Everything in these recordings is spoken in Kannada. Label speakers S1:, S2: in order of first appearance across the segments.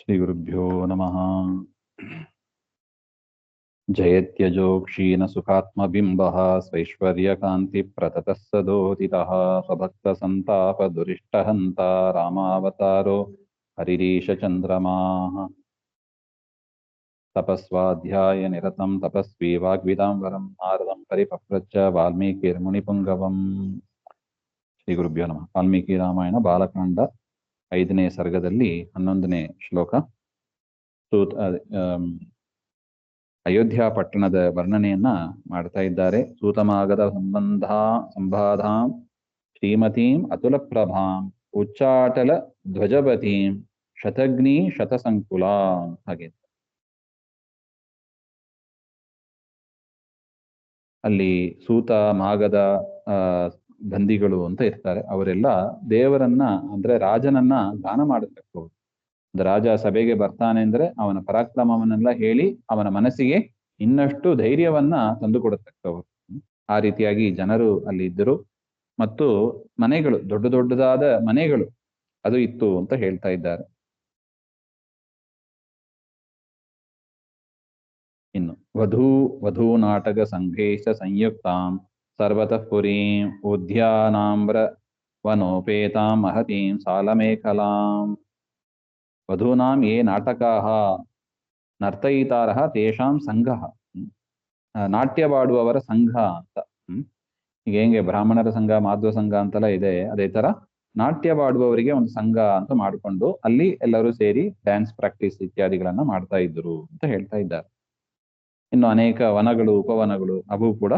S1: श्रीगुरुभ्यो नमः। जयत्यजो क्षीणसुखात्मबिम्बः स्वैश्वर्यकान्तिप्रततः सदोदितः स्वभक्तसन्तापदुरिष्टहन्ता रामावतारो हरिरीशचन्द्रमाः तपस्वाध्यायनिरतं तपस्वी वाग्विदाम्बरं नारदं परिपप्रच्छ वाल्मीकिर्मुनिपुङ्गवम्. ಶ್ರೀಗುರುಭ್ಯೋ ನಮಃ. ವಾಲ್ಮೀಕಿ ರಾಮಾಯಣ ಬಾಲಕಾಂಡ 5ನೇ ಸರ್ಗದಲ್ಲಿ 11ನೇ ಶ್ಲೋಕ. ಅಯೋಧ್ಯ ಪಟ್ಟಣದ ವರ್ಣನೆಯನ್ನ ಮಾಡ್ತಾ ಇದ್ದಾರೆ. ಸೂತಮಾಗದ ಸಂಬಾಧಾಂ ಶ್ರೀಮತೀಂ ಅತುಲ ಪ್ರಭಾಂ ಉಚ್ಚಾಟಲ ಧ್ವಜಪತೀಂ ಶತಗ್ನಿ ಶತಸಂಕುಲ. ಹಾಗೆ ಅಲ್ಲಿ ಸೂತ ಮಾಗದ ಬಂದಿಗಳು ಅಂತ ಇರ್ತಾರೆ. ಅವರೆಲ್ಲ ದೇವರನ್ನ ಅಂದ್ರೆ ರಾಜನನ್ನ ಗಾನ ಮಾಡತಕ್ಕವರು. ರಾಜ ಸಭೆಗೆ ಬರ್ತಾನೆ ಅಂದ್ರೆ ಅವನ ಪರಾಕ್ರಮವನ್ನೆಲ್ಲ ಹೇಳಿ ಅವನ ಮನಸ್ಸಿಗೆ ಇನ್ನಷ್ಟು ಧೈರ್ಯವನ್ನ ತಂದುಕೊಡತಕ್ಕವರು. ಆ ರೀತಿಯಾಗಿ ಜನರು ಅಲ್ಲಿ ಇದ್ದರು. ಮತ್ತು ಮನೆಗಳು, ದೊಡ್ಡ ದೊಡ್ಡದಾದ ಮನೆಗಳು ಅದು ಇತ್ತು ಅಂತ ಹೇಳ್ತಾ ಇದ್ದಾರೆ. ಇನ್ನು ವಧೂ ನಾಟಕ ಸಂಘೇಶ ಸಂಯುಕ್ತಾಂ ಸರ್ವತಃ ಪುರೀಂ ಉದ್ಯಾನಾಮ್ರ ವನೋಪೇತಾಂ ಮಹತೀಂ ಸಾಲಮೇಖಲಾಂ. ವಧೂನಾಂ ಯೇ ನಾಟಕಾಃ ನರ್ತಯಿತಾರಃ ತೇಷಾಂ ಸಂಘಃ. ನಾಟ್ಯವಾಡುವವರ ಸಂಘ ಅಂತ. ಈಗ ಹೆಂಗೆ ಬ್ರಾಹ್ಮಣರ ಸಂಘ, ಮಾಧ್ವ ಸಂಘ ಅಂತೆಲ್ಲ ಇದೆ, ಅದೇ ತರ ನಾಟ್ಯವಾಡುವವರಿಗೆ ಒಂದು ಸಂಘ ಅಂತ ಮಾಡಿಕೊಂಡು ಅಲ್ಲಿ ಎಲ್ಲರೂ ಸೇರಿ ಡ್ಯಾನ್ಸ್ ಪ್ರಾಕ್ಟೀಸ್ ಇತ್ಯಾದಿಗಳನ್ನ ಮಾಡ್ತಾ ಇದ್ರು ಅಂತ ಹೇಳ್ತಾ ಇದ್ದಾರೆ. ಇನ್ನು ಅನೇಕ ವನಗಳು, ಉಪವನಗಳು ಅವು ಕೂಡ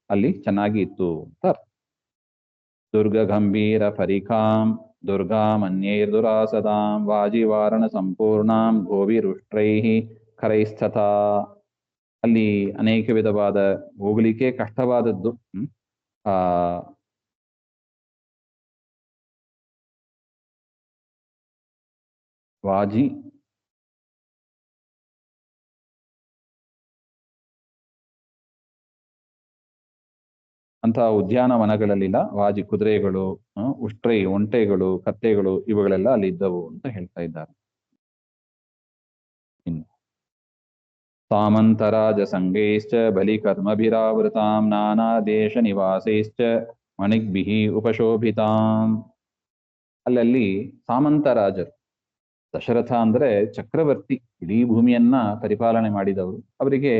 S1: ಅಲ್ಲಿ ಚೆನ್ನಾಗಿ ಇತ್ತು ಅಂತ. ದುರ್ಗ ಗಂಭೀರ ಫರಿಕಾಂ ದುರ್ಗಾಮನ್ಯೈರ್ದುರಾಸದಾಂ ವಾಜಿವಾರಣ ಸಂಪೂರ್ಣಾಂ ಗೋವಿರುಷ್ಟ್ರೈಹಿ ಖರೈಸ್ಥತಾ. ಅಲ್ಲಿ ಅನೇಕ ವಿಧವಾದ ಹೋಗ್ಲಿಕ್ಕೆ ಕಷ್ಟವಾದದ್ದು ವಾಜಿ ಅಂತಹ ಉದ್ಯಾನವನಗಳಲ್ಲಿಲ್ಲ. ವಾಜಿ ಕುದುರೆಗಳು, ಉಷ್ಟ್ರೈ ಒಂಟೆಗಳು, ಕತ್ತೆಗಳು ಇವುಗಳೆಲ್ಲ ಅಲ್ಲಿ ಇದ್ದವು ಅಂತ ಹೇಳ್ತಾ ಇದ್ದಾರೆ. ಇನ್ನು ಸಾಮಂತರಾಜ ಸಂಘೈಶ್ಚ ಬಲಿಕರ್ಮಭಿರಾವೃತಾಂ ನಾನಾ ದೇಶ ನಿವಾಸೈಶ್ಚ ಮಣಿಗ್ಭಿಃ ಉಪಶೋಭಿತಾಂ. ಅಲ್ಲಲ್ಲಿ ಸಾಮಂತರಾಜರು, ದಶರಥ ಅಂದ್ರೆ ಚಕ್ರವರ್ತಿ, ಇಡೀ ಭೂಮಿಯನ್ನ ಪರಿಪಾಲನೆ ಮಾಡಿದವರು. ಅವರಿಗೆ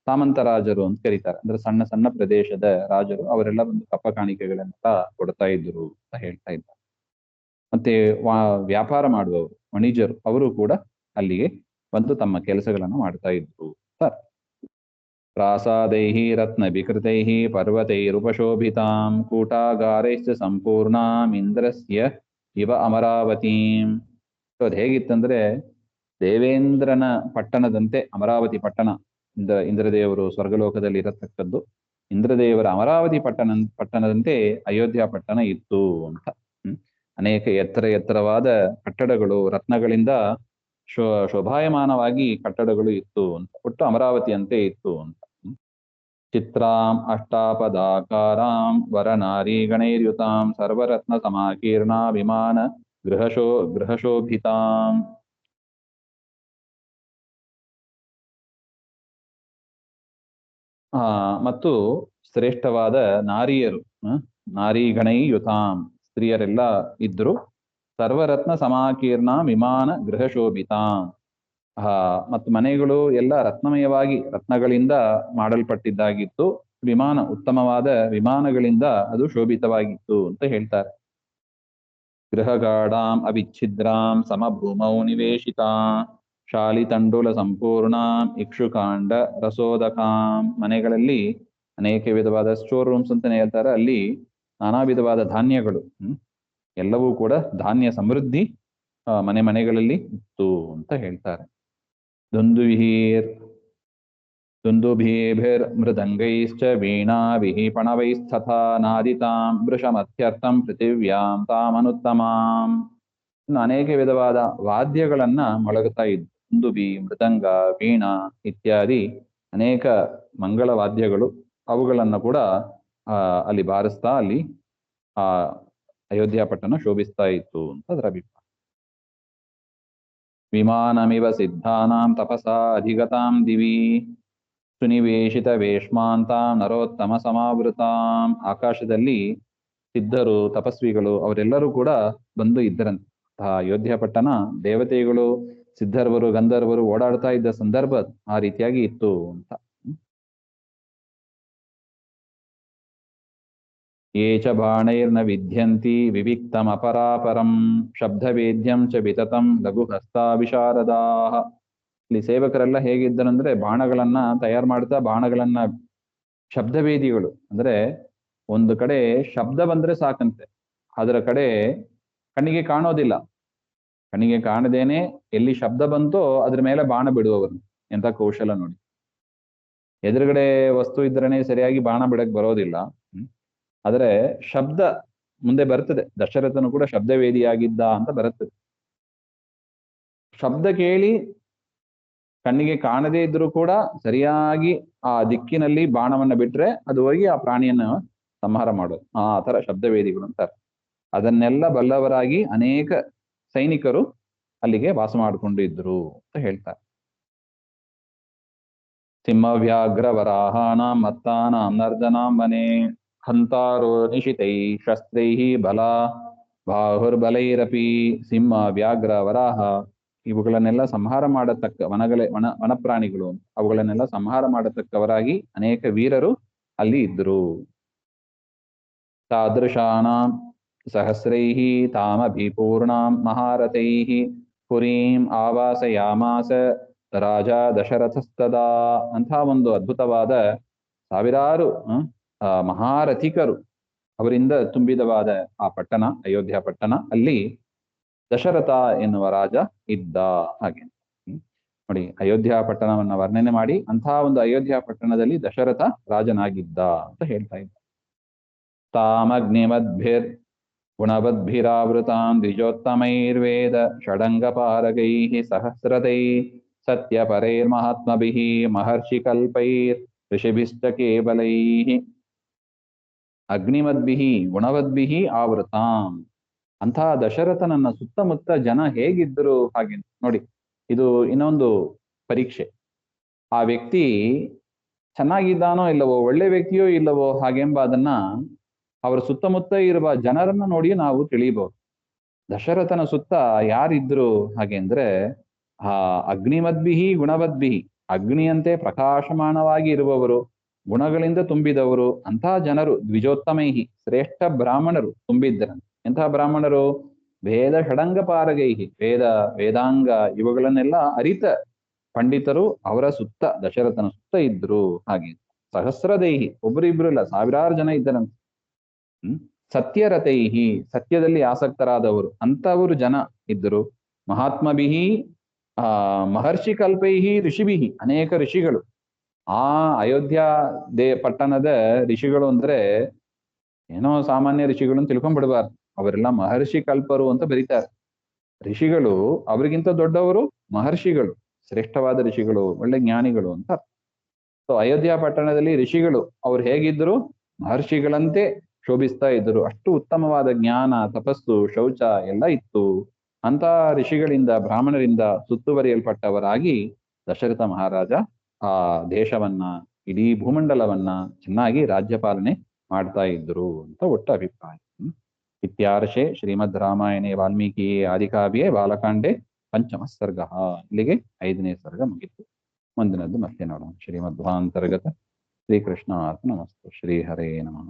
S1: ಸಾಮಂತರಾಜರು ಅಂತ ಕರೀತಾರೆ. ಅಂದ್ರೆ ಸಣ್ಣ ಸಣ್ಣ ಪ್ರದೇಶದ ರಾಜರು. ಅವರೆಲ್ಲ ಒಂದು ಕಪ್ಪ ಕಾಣಿಕೆಗಳನ್ನೆಲ್ಲ ಕೊಡ್ತಾ ಇದ್ರು ಅಂತ ಹೇಳ್ತಾ ಇದ್ದಾರೆ. ಮತ್ತೆ ವ್ಯಾಪಾರ ಮಾಡುವವರು, ವಣಿಜರು, ಅವರು ಕೂಡ ಅಲ್ಲಿಗೆ ಬಂದು ತಮ್ಮ ಕೆಲಸಗಳನ್ನು ಮಾಡ್ತಾ ಇದ್ರು. ಪ್ರಾಸಾದೈಃ ರತ್ನ ವಿಕೃತೈಃ ಪರ್ವತೈರುಪಶೋಭಿತಾಂ ಕೂಟಾಗಾರೈಶ್ಚ ಸಂಪೂರ್ಣಾಂ ಇಂದ್ರಸ್ಯ ಇವ ಅಮರಾವತೀಂ. ಅದು ಹೇಗಿತ್ತಂದ್ರೆ ದೇವೇಂದ್ರನ ಪಟ್ಟಣದಂತೆ ಅಮರಾವತಿ ಪಟ್ಟಣ, ಇಂದ್ರದೇವರು ಸ್ವರ್ಗಲೋಕದಲ್ಲಿ ಇರತಕ್ಕದ್ದು. ಇಂದ್ರದೇವರ ಅಮರಾವತಿ ಪಟ್ಟಣದಂತೆ ಅಯೋಧ್ಯ ಪಟ್ಟಣ ಇತ್ತು ಅಂತ. ಅನೇಕ ಎತ್ತರವಾದ ಕಟ್ಟಡಗಳು, ರತ್ನಗಳಿಂದ ಶೋಭಾಯಮಾನವಾಗಿ ಕಟ್ಟಡಗಳು ಇತ್ತು ಅಂತ. ಒಟ್ಟು ಅಮರಾವತಿಯಂತೆ ಇತ್ತು ಅಂತ. ಚಿತ್ರಾಂ ಅಷ್ಟಾಪದಾಕಾರಾಂ ವರನಾರಿ ಗಣೈರ್ಯುತಾಂ ಸರ್ವರತ್ನ ಸಮಾಕೀರ್ಣ ವಿಮಾನ ಗೃಹಶೋಭಿತಾಂ. ಮತ್ತು ಶ್ರೇಷ್ಠವಾದ ನಾರಿಯರು, ನಾರೀಗಣೈ ಯುತಾಂ, ಸ್ತ್ರೀಯರೆಲ್ಲ ಇದ್ರು. ಸರ್ವರತ್ನ ಸಮಾಕೀರ್ಣ ವಿಮಾನ ಗೃಹಶೋಭಿತಾಂ. ಮತ್ತು ಮನೆಗಳು ಎಲ್ಲ ರತ್ನಮಯವಾಗಿ, ರತ್ನಗಳಿಂದ ಮಾಡಲ್ಪಟ್ಟಿದ್ದಾಗಿತ್ತು. ವಿಮಾನ, ಉತ್ತಮವಾದ ವಿಮಾನಗಳಿಂದ ಅದು ಶೋಭಿತವಾಗಿತ್ತು ಅಂತ ಹೇಳ್ತಾರೆ. ಗೃಹಗಾಢಾಂ ಅವಿಚ್ಛಿದ್ರಾಂ ಸಮಭೂಮೌ ನಿವೇಶಿತಾಂ ಶಾಲಿತಂಡುಲ ಸಂಪೂರ್ಣಾಂ ಇಕ್ಷುಕಾಂಡ ರಸೋದಕಾಂ. ಮನೆಗಳಲ್ಲಿ ಅನೇಕ ವಿಧವಾದ ಸ್ಟೋರ್ ರೂಮ್ಸ್ ಅಂತಾನೆ ಹೇಳ್ತಾರೆ. ಅಲ್ಲಿ ನಾನಾ ವಿಧವಾದ ಧಾನ್ಯಗಳು, ಎಲ್ಲವೂ ಕೂಡ ಧಾನ್ಯ ಸಮೃದ್ಧಿ ಮನೆಗಳಲ್ಲಿ ಇತ್ತು ಅಂತ ಹೇಳ್ತಾರೆ. ದುಂದುಭೀಭಿರ್ ಮೃದಂಗೈಶ್ಚ ವೀಣಾಭಿಃ ಪಣವೈಸ್ತಥಾ ನಾದಿತಾಂ ವೃಷಮತ್ಯರ್ಥಂ ಪೃಥಿವ್ಯಾಂ ತಾಮನುತ್ತಮಾಂ. ಇನ್ನು ಅನೇಕ ವಿಧವಾದ ವಾದ್ಯಗಳನ್ನ ಮೊಳಗುತ್ತಾ ಇದ್ದು, ದುಂದುಭಿ, ಮೃದಂಗ, ವೀಣಾ ಇತ್ಯಾದಿ ಅನೇಕ ಮಂಗಳ ವಾದ್ಯಗಳು, ಅವುಗಳನ್ನ ಕೂಡ ಅಲ್ಲಿ ಬಾರಿಸ್ತಾ ಅಲ್ಲಿ ಅಯೋಧ್ಯ ಪಟ್ಟಣ ಶೋಭಿಸ್ತಾ ಇತ್ತು ಅಂತ ಅದರ ಅಭಿಪ್ರಾಯ. ವಿಮಾನಮಿವ ಸಿದ್ಧಾನಾಂ ತಪಸಾ ಅಧಿಗತಾಂ ದಿವಿ ಸುನಿವೇಶಿತ ವೇಶ್ಮಾಂತಾಂ ನರೋತ್ತಮ ಸಮಾವೃತಾಂ. ಆಕಾಶದಲ್ಲಿ ಸಿದ್ಧರು ತಪಸ್ವಿಗಳು ಅವರೆಲ್ಲರೂ ಕೂಡ ಬಂದು ಇದ್ದರಂತೆ. ಅಯೋಧ್ಯ ಪಟ್ಟಣ ದೇವತೆಗಳು ಸಿದ್ಧರ್ವರು ಗಂಧರ್ವರು ಓಡಾಡ್ತಾ ಇದ್ದ ಸಂದರ್ಭ ಆ ರೀತಿಯಾಗಿ ಇತ್ತು ಅಂತ. ಯೇ ಚ ಬಾಣೈರ್ನ ವಿದ್ಯಂತಿ ವಿವಿಕ್ತಂ ಅಪರಾಪರಂ ಶಬ್ದವೇದ್ಯಂ ಚ ವಿತತಂ ಲಘು ಹಸ್ತಾಭಿಶಾರದಾಃ. ಇಲ್ಲಿ ಸೇವಕರೆಲ್ಲ ಹೇಗಿದ್ದರಂದ್ರೆ ಬಾಣಗಳನ್ನ ತಯಾರು ಮಾಡ್ತಾ ಬಾಣಗಳನ್ನ ಶಬ್ದವೇದಿಗಳು ಅಂದ್ರೆ ಒಂದು ಕಡೆ ಶಬ್ದ ಬಂದ್ರೆ ಸಾಕಂತೆ, ಅದರ ಕಡೆ ಕಣ್ಣಿಗೆ ಕಾಣೋದಿಲ್ಲ, ಕಣ್ಣಿಗೆ ಕಾಣದೇನೆ ಎಲ್ಲಿ ಶಬ್ದ ಬಂತೋ ಅದ್ರ ಮೇಲೆ ಬಾಣ ಬಿಡುವವರು. ಎಂತ ಕೌಶಲ ನೋಡಿ. ಎದುರುಗಡೆ ವಸ್ತು ಇದ್ರೇನೆ ಸರಿಯಾಗಿ ಬಾಣ ಬಿಡಕ್ ಬರೋದಿಲ್ಲ. ಆದರೆ ಶಬ್ದ ಮುಂದೆ ಬರ್ತದೆ. ದಶರಥನು ಕೂಡ ಶಬ್ದವೇದಿಯಾಗಿದ್ದ ಅಂತ ಬರುತ್ತದೆ. ಶಬ್ದ ಕೇಳಿ ಕಣ್ಣಿಗೆ ಕಾಣದೇ ಇದ್ರೂ ಕೂಡ ಸರಿಯಾಗಿ ಆ ದಿಕ್ಕಿನಲ್ಲಿ ಬಾಣವನ್ನ ಬಿಟ್ರೆ ಅದು ಹೋಗಿ ಆ ಪ್ರಾಣಿಯನ್ನು ಸಂಹಾರ ಮಾಡೋದು. ಆ ತರ ಶಬ್ದವೇದಿಗಳು ಅಂತಾರೆ. ಅದನ್ನೆಲ್ಲ ಬಲ್ಲವರಾಗಿ ಅನೇಕ ಸೈನಿಕರು ಅಲ್ಲಿಗೆ ವಾಸ ಮಾಡಿಕೊಂಡು ಇದ್ರು ಅಂತ ಹೇಳ್ತಾರೆ. ಸಿಂಹವ್ಯಾಘ್ರ ವರಾಹಾನಾಂ ಮತ್ತಾನಾಂ ನರ್ದನಾಂ ವನೆ ಹಂತಾರೋ ನಿಶಿತೈ ಶಸ್ತ್ರೈ ಬಲ ಬಾಹುರ್ಬಲೈರಪಿ. ಸಿಂಹ ವ್ಯಾಘ್ರ ವರಾಹ ಇವುಗಳನ್ನೆಲ್ಲ ಸಂಹಾರ ಮಾಡತಕ್ಕ ವನಪ್ರಾಣಿಗಳು, ಅವುಗಳನ್ನೆಲ್ಲ ಸಂಹಾರ ಮಾಡತಕ್ಕವರಾಗಿ ಅನೇಕ ವೀರರು ಅಲ್ಲಿ ಇದ್ರು. ತಾದೃಶಾನಾಂ ಸಹಸ್ರೈಃ ತಾಮಭಿಪೂರ್ಣಾಂ ಮಹಾರಥೈಃ ಪುರೀಂ ಆವಾಸಯಾಮಾಸ ರಾಜ ದಶರಥಸ್ತದಾ. ಅಂಥ ಒಂದು ಅದ್ಭುತವಾದ ಸಾವಿರಾರು ಮಹಾರಥಿಕರು ಅವರಿಂದ ತುಂಬಿದವಾದ ಆ ಪಟ್ಟಣ ಅಯೋಧ್ಯ ಪಟ್ಟಣ, ಅಲ್ಲಿ ದಶರಥ ಎನ್ನುವ ರಾಜ ಇದ್ದ. ಹಾಗೆ ನೋಡಿ, ಅಯೋಧ್ಯ ಪಟ್ಟಣವನ್ನ ವರ್ಣನೆ ಮಾಡಿ ಅಂಥ ಒಂದು ಅಯೋಧ್ಯ ಪಟ್ಟಣದಲ್ಲಿ ದಶರಥ ರಾಜನಾಗಿದ್ದ ಅಂತ ಹೇಳ್ತಾ ಇದ್ದ. ತಾಮಗ್ನಿಮದ್ಭಿರ್ ಗುಣವದ್ಭಿರಾವೃತಾಂ ದ್ವಿಜೋತ್ತಮೈರ್ವೇದ ಷಡಂಗಪಾರಗೈಃ ಸಹಸ್ರತೈ ಸತ್ಯಪರೈರ್ಮಹಾತ್ಮಭಿಃ ಮಹರ್ಷಿ ಕಲ್ಪೈರ್ ಋಷಿಭಿಶ್ಚ ಕೇವಲೈಃ. ಅಗ್ನಿಮದ್ಭಿಃ ಗುಣವದ್ಭಿಃ ಆವೃತಾಂ. ಅಂಥ ದಶರಥನನ್ನ ಸುತ್ತಮುತ್ತ ಜನ ಹೇಗಿದ್ದರು ಹಾಗೆ ನೋಡಿ. ಇದು ಇನ್ನೊಂದು ಪರೀಕ್ಷೆ. ಆ ವ್ಯಕ್ತಿ ಚೆನ್ನಾಗಿದ್ದಾನೋ ಇಲ್ಲವೋ, ಒಳ್ಳೆ ವ್ಯಕ್ತಿಯೋ ಇಲ್ಲವೋ ಹಾಗೆಂಬ ಅದನ್ನ ಅವರ ಸುತ್ತಮುತ್ತ ಇರುವ ಜನರನ್ನ ನೋಡಿ ನಾವು ತಿಳಿಯಬಹುದು. ದಶರಥನ ಸುತ್ತ ಯಾರಿದ್ರು ಹಾಗೆ ಅಂದ್ರೆ ಆ ಅಗ್ನಿಮದ್ಭಿಹಿ ಗುಣವದ್ಭಿಹಿ, ಅಗ್ನಿಯಂತೆ ಪ್ರಕಾಶಮಾನವಾಗಿ ಇರುವವರು, ಗುಣಗಳಿಂದ ತುಂಬಿದವರು ಅಂಥ ಜನರು. ದ್ವಿಜೋತ್ತಮೈಹಿ, ಶ್ರೇಷ್ಠ ಬ್ರಾಹ್ಮಣರು ತುಂಬಿದ್ದರಂತೆ. ಎಂಥ ಬ್ರಾಹ್ಮಣರು? ವೇದ ಷಡಂಗ ಪಾರಗೈಹಿ, ವೇದಾಂಗ ಇವುಗಳನ್ನೆಲ್ಲ ಅರಿತ ಪಂಡಿತರು ಅವರ ಸುತ್ತ, ದಶರಥನ ಸುತ್ತ ಇದ್ರು. ಹಾಗೆ ಸಹಸ್ರದೈಹಿ, ಒಬ್ಬರಿಬ್ರು ಇಲ್ಲ, ಸಾವಿರಾರು ಜನ ಇದ್ದರಂತೆ. ಸತ್ಯರಥೈಹಿ, ಸತ್ಯದಲ್ಲಿ ಆಸಕ್ತರಾದವರು ಅಂತವರು ಜನ ಇದ್ದರು. ಮಹಾತ್ಮಭಿಹಿ ಮಹರ್ಷಿ ಕಲ್ಪೈಹಿ ಋಷಿಭಿಹಿ, ಅನೇಕ ಋಷಿಗಳು. ಆ ಅಯೋಧ್ಯ ಪಟ್ಟಣದ ಋಷಿಗಳು ಅಂದ್ರೆ ಏನೋ ಸಾಮಾನ್ಯ ಋಷಿಗಳು ಅಂತ ತಿಳ್ಕೊಂಡ್ಬಿಡ್ಬಾರ್ದು. ಅವರೆಲ್ಲ ಮಹರ್ಷಿ ಕಲ್ಪರು ಅಂತ ಬರೀತಾರೆ. ಋಷಿಗಳು ಅವರಿಗಿಂತ ದೊಡ್ಡವರು ಮಹರ್ಷಿಗಳು, ಶ್ರೇಷ್ಠವಾದ ಋಷಿಗಳು, ಒಳ್ಳೆ ಜ್ಞಾನಿಗಳು ಅಂತ. ಸೊ ಅಯೋಧ್ಯ ಪಟ್ಟಣದಲ್ಲಿ ಋಷಿಗಳು ಅವ್ರು ಹೇಗಿದ್ರು? ಮಹರ್ಷಿಗಳಂತೆ ಶೋಭಿಸ್ತಾ ಇದ್ರು. ಅಷ್ಟು ಉತ್ತಮವಾದ ಜ್ಞಾನ, ತಪಸ್ಸು, ಶೌಚ ಎಲ್ಲ ಇತ್ತು. ಅಂತ ಋಷಿಗಳಿಂದ ಬ್ರಾಹ್ಮಣರಿಂದ ಸುತ್ತುವರಿಯಲ್ಪಟ್ಟವರಾಗಿ ದಶರಥ ಮಹಾರಾಜ ಆ ದೇಶವನ್ನ, ಇಡೀ ಭೂಮಂಡಲವನ್ನ ಚೆನ್ನಾಗಿ ರಾಜ್ಯಪಾಲನೆ ಮಾಡ್ತಾ ಇದ್ರು ಅಂತ ಒಟ್ಟು ಅಭಿಪ್ರಾಯ. ಇತ್ಯಾರ್ಷೆ ಶ್ರೀಮದ್ ರಾಮಾಯಣೆ ವಾಲ್ಮೀಕಿ ಆದಿಕಾವ್ಯೆ ಬಾಲಕಾಂಡೆ ಪಂಚಮ ಸರ್ಗ. ಇಲ್ಲಿಗೆ 5ನೇ ಸರ್ಗ ಮುಗಿತು. ಮುಂದಿನದ್ದು ಮತ್ತೆ ನೋಡೋಣ. ಶ್ರೀಮಧ್ವಾಂತರ್ಗತ ಶ್ರೀಕೃಷ್ಣ ಅರ್ಪಣಮಸ್ತು. ಶ್ರೀ ಹರೇ ನಮಃ.